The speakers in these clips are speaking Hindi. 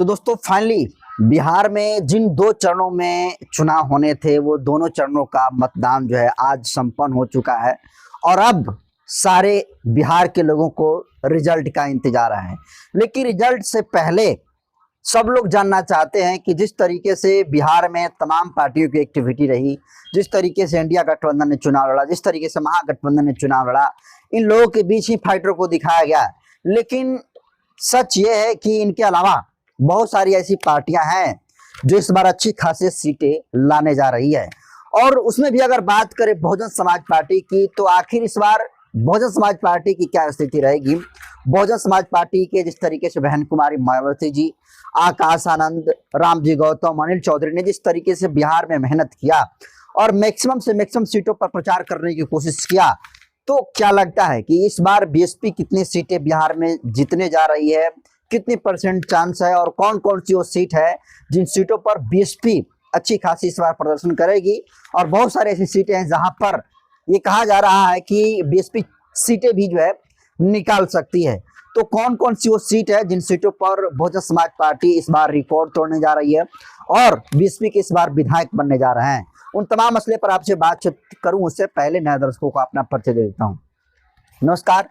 तो दोस्तों फाइनली बिहार में जिन दो चरणों में चुनाव होने थे वो दोनों चरणों का मतदान जो है आज संपन्न हो चुका है और अब सारे बिहार के लोगों को रिजल्ट का इंतजार है। लेकिन रिजल्ट से पहले सब लोग जानना चाहते हैं कि जिस तरीके से बिहार में तमाम पार्टियों की एक्टिविटी रही, जिस तरीके से इंडिया गठबंधन ने चुनाव लड़ा, जिस तरीके से महागठबंधन ने चुनाव लड़ा, इन लोगों के बीच ही फाइटर को दिखाया गया। लेकिन सच ये है कि इनके अलावा बहुत सारी ऐसी पार्टियां हैं जो इस बार अच्छी खासी सीटें लाने जा रही है। और उसमें भी अगर बात करें बहुजन समाज पार्टी की, तो आखिर इस बार बहुजन समाज पार्टी की क्या स्थिति रहेगी। बहुजन समाज पार्टी के जिस तरीके से बहन कुमारी मायावती जी, आकाश आनंद, रामजी गौतम, अनिल चौधरी ने जिस तरीके से बिहार में मेहनत किया और मैक्सिमम से मैक्सिमम सीटों पर प्रचार करने की कोशिश किया, तो क्या लगता है कि इस बार बीएसपी कितनी सीटें बिहार में जीतने जा रही है, कितनी % चांस है और कौन कौन सी वो सीट है जिन सीटों पर बीएसपी अच्छी खासी इस बार प्रदर्शन करेगी। और बहुत सारी ऐसी सीटें हैं जहां पर ये कहा जा रहा है कि बीएसपी सीटें भी जो है निकाल सकती है। तो कौन कौन सी वो सीट है जिन सीटों पर बहुजन समाज पार्टी इस बार रिकॉर्ड तोड़ने जा रही है और बीएसपी के इस बार विधायक बनने जा रहे हैं, उन तमाम मसले पर आपसे बातचीत करूं उससे पहले नए दर्शकों को अपना परिचय दे देता हूं। नमस्कार,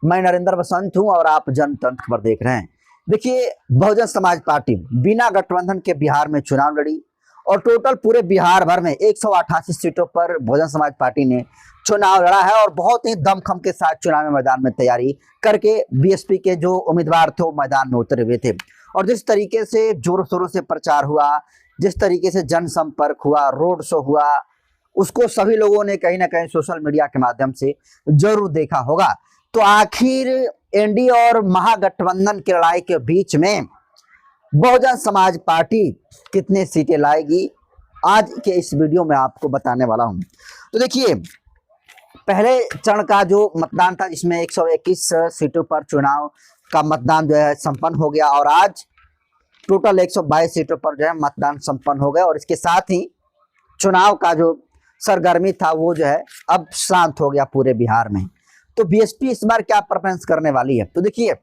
मैं नरेंद्र बसंत हूं और आप जनतंत्र खबर देख रहे हैं। देखिए, बहुजन समाज पार्टी बिना गठबंधन के बिहार में चुनाव लड़ी और टोटल पूरे बिहार भर में 188 सीटों पर बहुजन समाज पार्टी ने चुनाव लड़ा है और बहुत ही दमखम के साथ चुनावी मैदान में तैयारी करके बीएसपी के जो उम्मीदवार थे वो मैदान में उतरे हुए थे। और जिस तरीके से जोरों शोरों से प्रचार हुआ, जिस तरीके से जनसंपर्क हुआ, रोड शो हुआ, उसको सभी लोगों ने कहीं ना कहीं सोशल मीडिया के माध्यम से जरूर देखा होगा। तो आखिर एनडीए और महागठबंधन की लड़ाई के बीच में बहुजन समाज पार्टी कितने सीटें लाएगी, आज के इस वीडियो में आपको बताने वाला हूं। तो देखिए, पहले चरण का जो मतदान था जिसमें 121 सीटों पर चुनाव का मतदान जो है संपन्न हो गया और आज टोटल 122 सीटों पर जो है मतदान संपन्न हो गया और इसके साथ ही चुनाव का जो सरगर्मी था वो जो है अब शांत हो गया पूरे बिहार में। तो बीएसपी इस बार क्या परफॉर्मेंस करने वाली है, तो देखिए,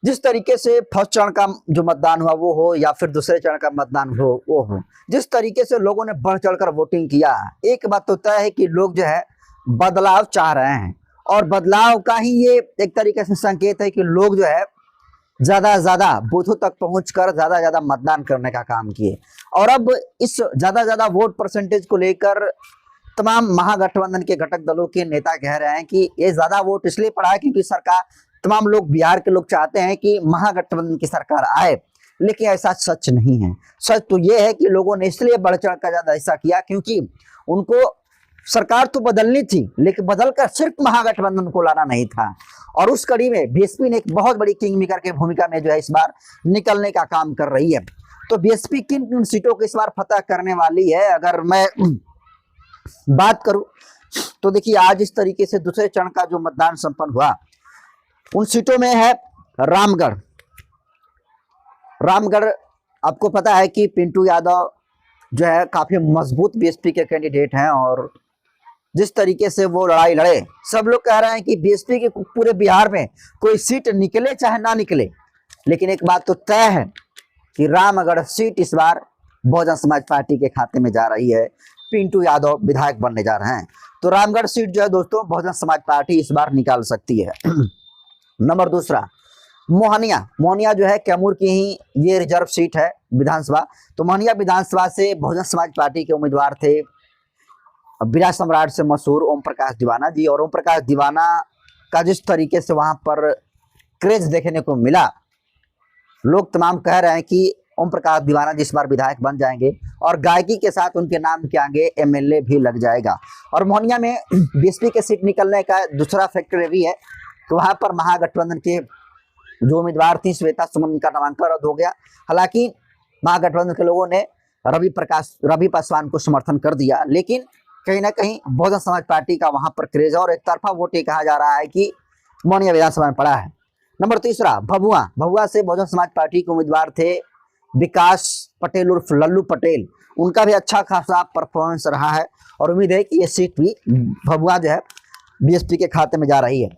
जिस तरीके से फर्स्ट चरण का जो मतदान हुआ वो हो या फिर दूसरे चरण का मतदान हो वो हो, जिस तरीके से लोगों ने बढ़ चढ़कर वोटिंग किया, एक बात तो तय है कि लोग जो है बदलाव चाह रहे हैं और बदलाव का ही ये एक तरीके से संकेत है कि लोग जो है ज्यादा से ज्यादा बूथों तक पहुंचकर ज्यादा से ज्यादा मतदान करने का काम किए। और अब इस ज्यादा से ज्यादा वोट परसेंटेज को लेकर तमाम महागठबंधन के घटक दलों के नेता कह रहे हैं कि ये ज्यादा वोट इसलिए पड़ा है क्योंकि सरकार, तमाम लोग, बिहार के लोग चाहते हैं कि महागठबंधन की सरकार आए। लेकिन ऐसा सच नहीं है। सच तो ये है कि लोगों ने इसलिए बढ़ चढ़ कर ज्यादा ऐसा किया क्योंकि उनको सरकार तो बदलनी थी लेकिन बदलकर सिर्फ महागठबंधन को लाना नहीं था। और उस कड़ी में बीएसपी ने एक बहुत बड़ी किंग मेकर की भूमिका में जो है इस बार निकलने का काम कर रही है। तो बीएसपी किन किन सीटों को इस बार फतह करने वाली है, अगर मैं बात करूं तो देखिए, आज इस तरीके से दूसरे चरण का जो मतदान संपन्न हुआ उन सीटों में है रामगढ़। आपको पता है कि पिंटू यादव जो है काफी मजबूत बीएसपी के कैंडिडेट हैं और जिस तरीके से वो लड़ाई लड़े, सब लोग कह रहे हैं कि बीएसपी के पूरे बिहार में कोई सीट निकले चाहे ना निकले, लेकिन एक बात तो तय है कि रामगढ़ सीट इस बार बहुजन समाज पार्टी के खाते में जा रही है। पिंटू यादव विधायक बनने जा रहे हैं। तो रामगढ़ सीट जो है दोस्तों बहुजन समाज पार्टी इस बार निकाल सकती है। नंबर दूसरा, मोहनिया जो है कैमूर की ही ये रिजर्व सीट है विधानसभा। तो मोहनिया विधानसभा से बहुजन समाज पार्टी के उम्मीदवार थे विराट सम्राट से मशहूर ओम प्रकाश दीवाना जी। और ओम प्रकाश दीवाना का जिस तरीके से वहां पर क्रेज देखने को मिला, लोग तमाम कह रहे हैं कि ओम प्रकाश दीवाना जिस बार विधायक बन जाएंगे और गायकी के साथ उनके नाम के आगे एमएलए भी लग जाएगा। और मोहनिया में बीएसपी के सीट निकलने का दूसरा फैक्टर ये भी है कि वहां पर महागठबंधन के जो उम्मीदवार थी श्वेता सुमन का नामांकन रद्द हो गया। हालांकि महागठबंधन के लोगों ने रवि पासवान को समर्थन कर दिया, लेकिन कहीं ना कहीं बहुजन समाज पार्टी का वहां पर क्रेज और एक तरफा वोट ये कहा जा रहा है कि मोहनिया विधानसभा में पड़ा है। नंबर तीसरा, भभुआ से बहुजन समाज पार्टी के उम्मीदवार थे विकास पटेल उर्फ लल्लू पटेल। उनका भी अच्छा खासा परफॉर्मेंस रहा है और उम्मीद है कि ये सीट भी भभुआ जो है बीएसपी के खाते में जा रही है।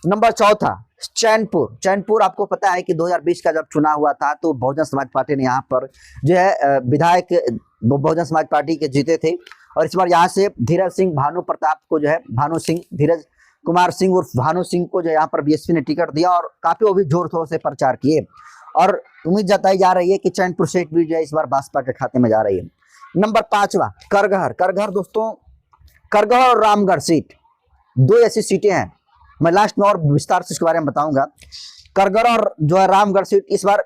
नंबर चौथा, चैनपुर। चैनपुर आपको पता है कि 2020 का जब चुनाव हुआ था तो बहुजन समाज पार्टी ने यहाँ पर जो है विधायक बहुजन समाज पार्टी के जीते थे, और इस बार यहाँ से धीरज सिंह भानु प्रताप को जो है धीरज कुमार सिंह उर्फ भानु सिंह को जो यहाँ पर बीएसपी ने टिकट दिया, और काफी वो भी जोर शोर से प्रचार किए, और उम्मीद जताई जा रही है कि चैनपुर सीट भी जो है इस बार भाजपा के खाते में जा रही है। नंबर 5वां करगहर दोस्तों, करगहर और रामगढ़ सीट, दो ऐसी सीटें हैं, मैं लास्ट में और विस्तार से इसके बारे में बताऊंगा। करगहर और जो है रामगढ़ सीट, इस बार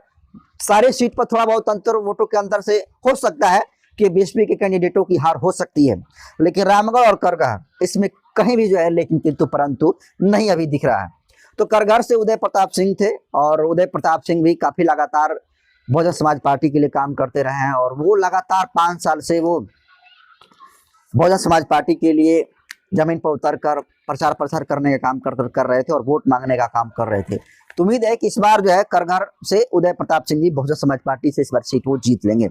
सारे सीट पर थोड़ा बहुत अंतर वोटों के अंतर से हो सकता है कि बीएसपी के कैंडिडेटों की हार हो सकती है, लेकिन रामगढ़ और करगहर इसमें कहीं भी जो है लेकिन किंतु परंतु नहीं अभी दिख रहा है। तो करगहर से उदय प्रताप सिंह थे, और उदय प्रताप सिंह भी काफी लगातार बहुजन समाज पार्टी के लिए काम करते रहे हैं, और वो लगातार 5 साल से वो बहुजन समाज पार्टी के लिए जमीन पर उतर कर प्रचार प्रसार करने का काम कर रहे थे और वोट मांगने का काम कर रहे थे। तो उम्मीद है कि इस बार जो है करगहर से उदय प्रताप सिंह जी बहुजन समाज पार्टी से इस बार सीट वो जीत लेंगे।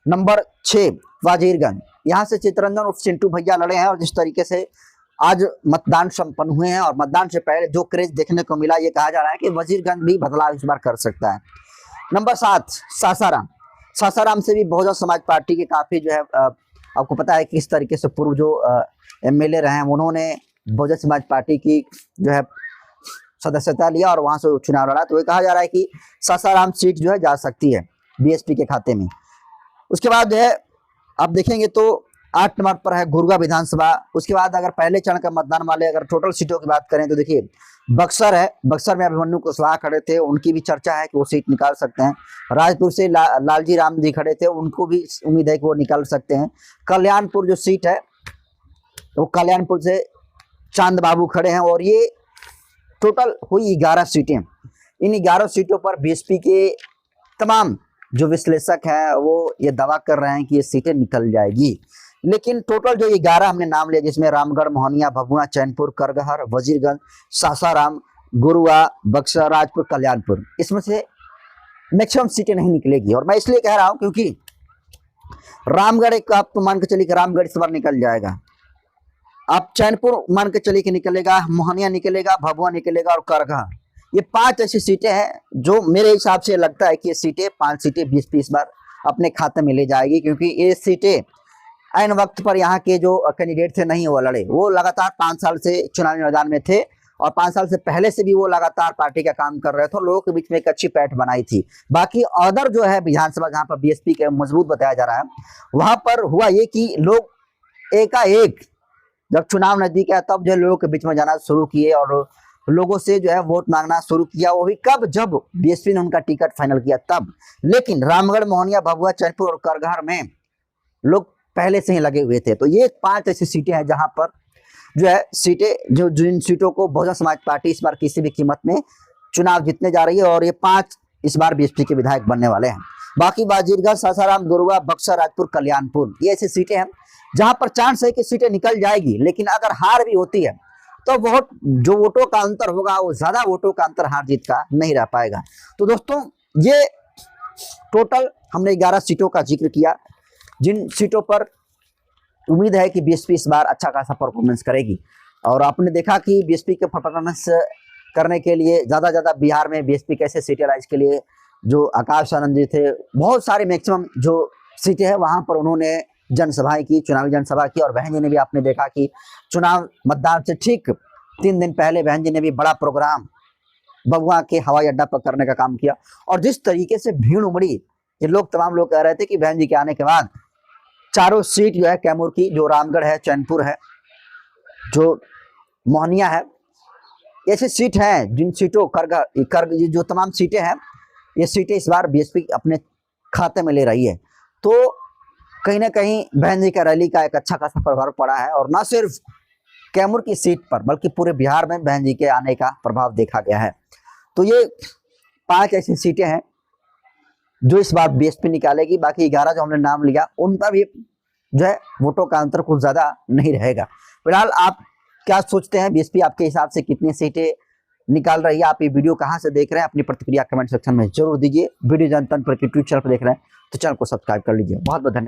नंबर 6 वजीरगंज, यहाँ से चितरंजन उर्फ चिंटू भैया लड़े हैं, और जिस तरीके से आज मतदान संपन्न हुए हैं और मतदान से पहले जो क्रेज देखने को मिला, ये कहा जा रहा है कि वजीरगंज भी बदलाव इस बार कर सकता है। नंबर 7 सासाराम से भी बहुजन समाज पार्टी के काफी जो है आपको पता है कि किस तरीके से पूर्व जो एमएलए रहे हैं उन्होंने बहुजन समाज पार्टी की जो है सदस्यता लिया और वहां से चुनाव लड़ा, तो ये कहा जा रहा है कि सासाराम सीट जो है जा सकती है बीएसपी के खाते में। उसके बाद जो है आप देखेंगे तो 8 नंबर पर है गुरुआ विधानसभा। उसके बाद अगर पहले चरण का मतदान वाले अगर टोटल सीटों की बात करें तो देखिए बक्सर है, बक्सर में अभिमन्यु कुशवाहा खड़े थे, उनकी भी चर्चा है कि वो सीट निकाल सकते हैं। राजपुर से लालजी राम जी खड़े थे, उनको भी उम्मीद है कि वो निकाल सकते हैं। कल्याणपुर जो सीट है वो कल्याणपुर से चांद बाबू खड़े हैं, और ये टोटल हुई 11 सीटें। इन 11 सीटों पर बीएसपी के तमाम जो विश्लेषक हैं वो ये दावा कर रहे हैं कि ये सीटें निकल जाएगी, लेकिन टोटल जो 11 हमने नाम लिया, जिसमें रामगढ़, मोहनिया, भभुआ, चैनपुर, करगहर, वजीरगंज, सासाराम, गुरुआ, बक्सर, राजपुर, कल्याणपुर, इसमें से मैक्सिमम सीटें नहीं निकलेगी। और मैं इसलिए कह रहा हूं क्योंकि रामगढ़ एक आप तो मान के चलिए कि रामगढ़ इस बार निकल जाएगा, आप चैनपुर मान के चलिए कि निकलेगा, मोहनिया निकलेगा, भभुआ निकलेगा और करगहर, ये 5 ऐसी सीटें हैं जो मेरे हिसाब से लगता है कि ये सीटें 5 सीटें बीएसपी इस बार अपने खाते में ले जाएगी, क्योंकि ये सीटें ऐन वक्त पर यहाँ के जो कैंडिडेट थे नहीं वो लड़े, वो लगातार 5 साल से चुनावी मैदान में थे, और 5 साल से पहले से भी वो लगातार पार्टी का काम कर रहे थे, लोगों के बीच में एक अच्छी पैठ बनाई थी। बाकी अदर जो है विधानसभा जहाँ पर बीएसपी के मजबूत बताया जा रहा है, वहां पर हुआ ये कि लोग एकाएक जब चुनाव नजदीक आया तब जो लोगों के बीच में जाना शुरू किए और लोगों से जो है वोट मांगना शुरू किया, वो भी कब, जब बीएसपी ने उनका टिकट फाइनल किया तब। लेकिन रामगढ़, मोहनिया, भभुआ, चैनपुर और करगहर में लोग पहले से ही लगे हुए थे। तो ये 5 ऐसी सीटें हैं जहां पर जो है सीटें जो जिन सीटों को बहुजन समाज पार्टी इस बार किसी भी कीमत में चुनाव जीतने जा रही है, और ये 5 इस बार बीएसपी के विधायक बनने वाले हैं। बाकी वजीरगंज, सासाराम, गुरुआ, बक्सर, राजपुर, कल्याणपुर, ये ऐसी सीटें हैं जहां पर चांस है कि सीटें निकल जाएगी, लेकिन अगर हार भी होती है तो जो वोटों का अंतर होगा वो ज्यादा वोटों का अंतर हार जीत का नहीं रह पाएगा। तो दोस्तों ये टोटल हमने 11 सीटों का जिक्र किया, जिन सीटों पर उम्मीद है कि बीएसपी इस बार अच्छा खासा परफॉर्मेंस करेगी। और आपने देखा कि बीएसपी के परफॉर्मेंस करने के लिए ज्यादा बिहार में बीएसपी कैसे सीटें लाई, इसके लिए जो आकाश आनंद जी थे, बहुत सारे मैक्सिमम जो सीटें हैं वहां पर उन्होंने जनसभाएं की, चुनावी जनसभा की। और बहन जी ने भी आपने देखा कि चुनाव मतदान से ठीक 3 दिन पहले बहन जी ने भी बड़ा प्रोग्राम भभुआ के हवाई अड्डा पर करने का काम किया, और जिस तरीके से भीड़ उमड़ी, ये लोग तमाम लोग कह रहे थे कि बहन जी के आने के बाद चारों सीट जो है कैमूर की, जो रामगढ़ है, चैनपुर है, जो मोहनिया है, ऐसी सीट हैं जिन सीटों जो तमाम सीटें हैं, ये सीटें इस बार बीएसपी अपने खाते में ले रही है। तो कहीं ना कहीं बहन जी का रैली का एक अच्छा खासा प्रभाव पड़ा है, और न सिर्फ कैमूर की सीट पर बल्कि पूरे बिहार में बहन जी के आने का प्रभाव देखा गया है। तो ये 5 ऐसी सीटें हैं जो इस बार बीएसपी निकालेगी। बाकी 11 जो हमने नाम लिया उन पर भी जो है वोटों का अंतर कुछ ज्यादा नहीं रहेगा। फिलहाल आप क्या सोचते हैं, बीएसपी आपके हिसाब से कितनी सीटें निकाल रही है? आप ये वीडियो कहाँ से देख रहे हैं, अपनी प्रतिक्रिया कमेंट सेक्शन में जरूर दीजिए। वीडियो जनतंत्र पर यूट्यूब चैनल पर देख रहे हैं तो चैनल को सब्सक्राइब कर लीजिए। बहुत बहुत धन्यवाद।